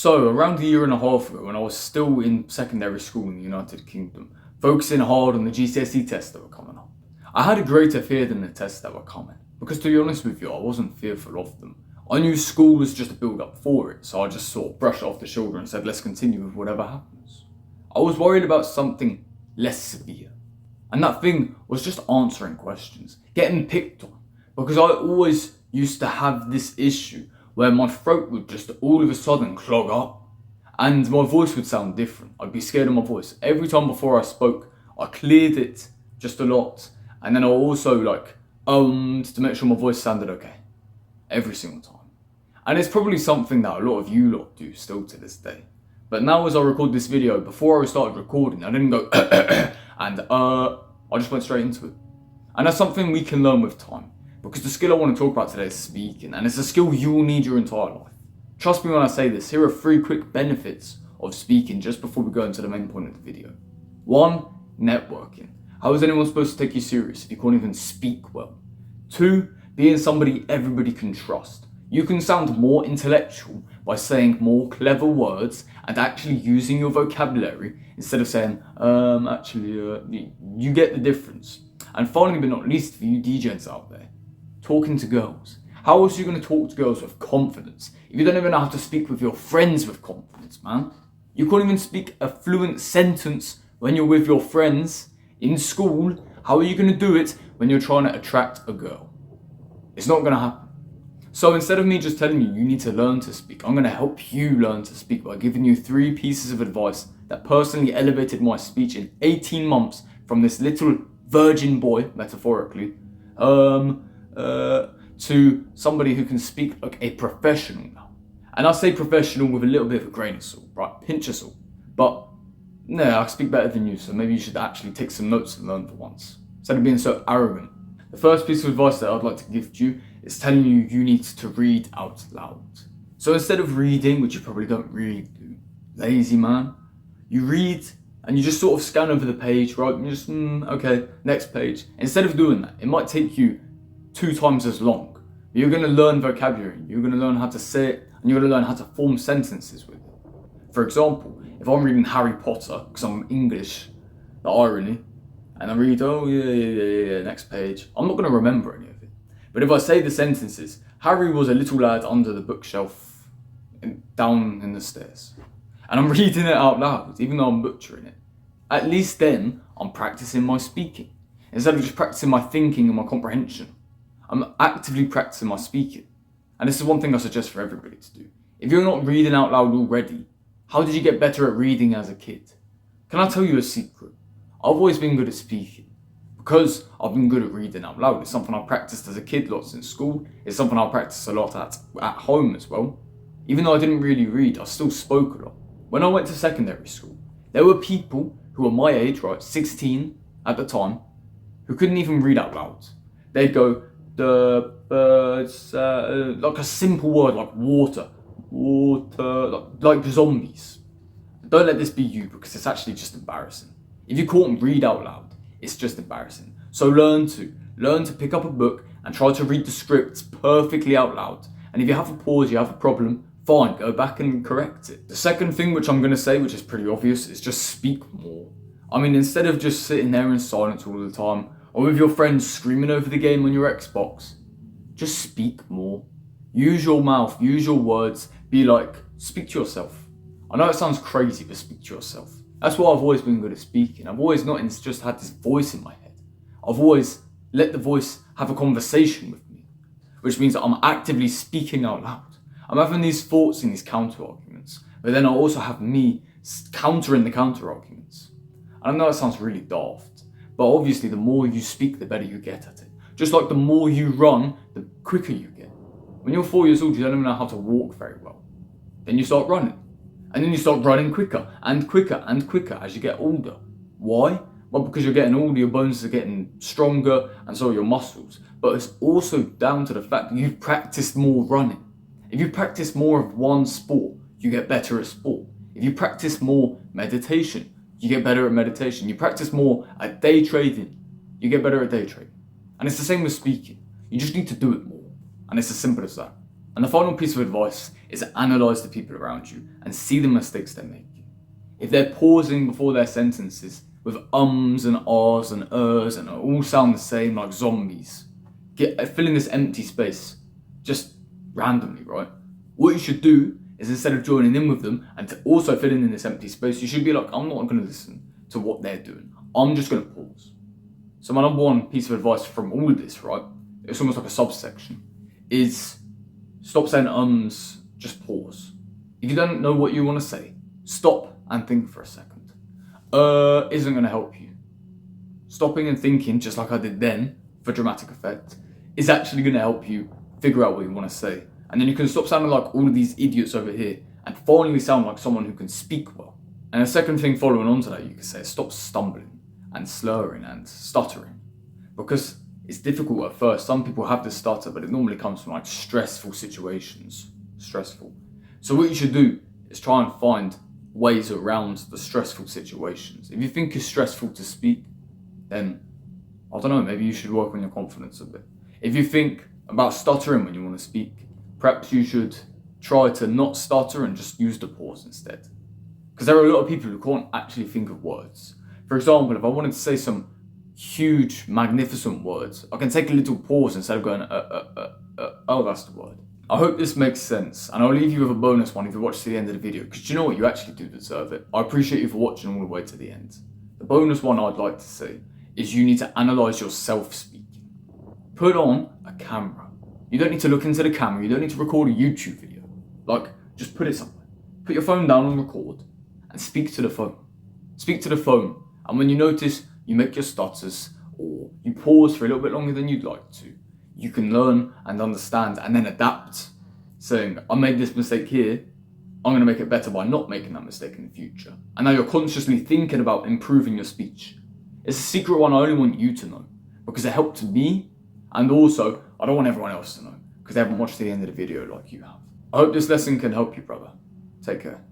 So, around a year and a half ago, when I was still in secondary school in the United Kingdom, focusing hard on the GCSE tests that were coming up, I had a greater fear than the tests that were coming. Because to be honest with you, I wasn't fearful of them. I knew school was just a build up for it, so I just sort of brushed it off the shoulder and said, let's continue with whatever happens. I was worried about something less severe. And that thing was just answering questions, getting picked on. Because I always used to have this issue where my throat would just all of a sudden clog up and my voice would sound different. I'd be scared of my voice. Every time before I spoke, I cleared it just a lot. And then I also to make sure my voice sounded okay. Every single time. And it's probably something that a lot of you lot do still to this day. But now as I record this video, before I started recording, I didn't go and I just went straight into it. And that's something we can learn with time. Because the skill I want to talk about today is speaking, and it's a skill you will need your entire life. Trust me when I say this, here are 3 quick benefits of speaking just before we go into the main point of the video. 1, networking. How is anyone supposed to take you serious if you can't even speak well? 2, being somebody everybody can trust. You can sound more intellectual by saying more clever words and actually using your vocabulary instead of saying, you get the difference. And finally but not least, for you DJs out there, talking to girls. How else are you going to talk to girls with confidence if you don't even know how to speak with your friends with confidence, man? You can't even speak a fluent sentence when you're with your friends in school. How are you going to do it when you're trying to attract a girl? It's not going to happen. So instead of me just telling you need to learn to speak, I'm going to help you learn to speak by giving you 3 pieces of advice that personally elevated my speech in 18 months from this little virgin boy, metaphorically, to somebody who can speak like a professional now. And I say professional with a little bit of a grain of salt, right? Pinch of salt. But no, I speak better than you, so maybe you should actually take some notes and learn for once, instead of being so arrogant. The first piece of advice that I'd like to give to you is telling you need to read out loud. So instead of reading, which you probably don't really do, lazy man, you read and you just sort of scan over the page, right? And you just, okay, next page. Instead of doing that, it might take you 2 times as long. You're going to learn vocabulary, you're going to learn how to say it, and you're going to learn how to form sentences with it. For example, if I'm reading Harry Potter, because I'm English, the irony, and I read, next page, I'm not going to remember any of it. But if I say the sentences, Harry was a little lad under the bookshelf down in the stairs, and I'm reading it out loud, even though I'm butchering it, at least then I'm practicing my speaking. Instead of just practicing my thinking and my comprehension, I'm actively practicing my speaking. And this is one thing I suggest for everybody to do. If you're not reading out loud already, how did you get better at reading as a kid? Can I tell you a secret? I've always been good at speaking because I've been good at reading out loud. It's something I practiced as a kid lots in school. It's something I practiced a lot at home as well. Even though I didn't really read, I still spoke a lot. When I went to secondary school, there were people who were my age, right, 16 at the time, who couldn't even read out loud. They'd go, the birds, like a simple word like water, like zombies. Don't let this be you, because it's actually just embarrassing. If you can't read out loud, it's just embarrassing. So learn to pick up a book and try to read the scripts perfectly out loud. And if you have a pause, you have a problem, fine, go back and correct it. The second thing which I'm going to say, which is pretty obvious, is just speak more. I mean, instead of just sitting there in silence all the time, or with your friends screaming over the game on your Xbox, just speak more. Use your mouth, use your words, speak to yourself. I know it sounds crazy, but speak to yourself. That's why I've always been good at speaking. I've always not just had this voice in my head. I've always let the voice have a conversation with me, which means that I'm actively speaking out loud. I'm having these thoughts and these counter arguments, but then I also have me countering the counter arguments. And I know it sounds really daft, but obviously the more you speak, the better you get at it. Just like the more you run, the quicker you get. When you're 4 years old, you don't even know how to walk very well. Then you start running. And then you start running quicker and quicker and quicker as you get older. Why? Well, because you're getting older, your bones are getting stronger, and so are your muscles. But it's also down to the fact that you've practiced more running. If you practice more of one sport, you get better at sport. If you practice more meditation, you get better at meditation. You practice more at day trading, you get better at day trading. And it's the same with speaking. You just need to do it more. And it's as simple as that. And the final piece of advice is to analyse the people around you and see the mistakes they're making. If they're pausing before their sentences with ums and ahs and ers and all sound the same like zombies, filling this empty space just randomly, right? What you should do is, instead of joining in with them and to also filling in this empty space, you should be like, I'm not going to listen to what they're doing. I'm just going to pause. So my number one piece of advice from all of this, right, it's almost like a subsection, is stop saying ums, just pause. If you don't know what you want to say, stop and think for a second. Isn't going to help you. Stopping and thinking, just like I did then, for dramatic effect, is actually going to help you figure out what you want to say. And then you can stop sounding like all of these idiots over here and finally sound like someone who can speak well. And the second thing following on to that, you could say, is stop stumbling and slurring and stuttering. Because it's difficult at first. Some people have this stutter, but it normally comes from like stressful situations. Stressful. So what you should do is try and find ways around the stressful situations. If you think it's stressful to speak, then, I don't know, maybe you should work on your confidence a bit. If you think about stuttering when you want to speak, perhaps you should try to not stutter and just use the pause instead. Because there are a lot of people who can't actually think of words. For example, if I wanted to say some huge, magnificent words, I can take a little pause instead of going, oh, that's the word. I hope this makes sense, and I'll leave you with a bonus one if you watch to the end of the video, because you know what, you actually do deserve it. I appreciate you for watching all the way to the end. The bonus one I'd like to say is you need to analyse yourself speaking. Put on a camera. You don't need to look into the camera, you don't need to record a YouTube video. Like, just put it somewhere. Put your phone down and record, and speak to the phone. Speak to the phone, and when you notice you make your stutters, or you pause for a little bit longer than you'd like to, you can learn and understand and then adapt, saying, I made this mistake here, I'm going to make it better by not making that mistake in the future. And now you're consciously thinking about improving your speech. It's a secret one I only want you to know, because it helped me, and also I don't want everyone else to know, because they haven't watched to the end of the video like you have. I hope this lesson can help you, brother. Take care.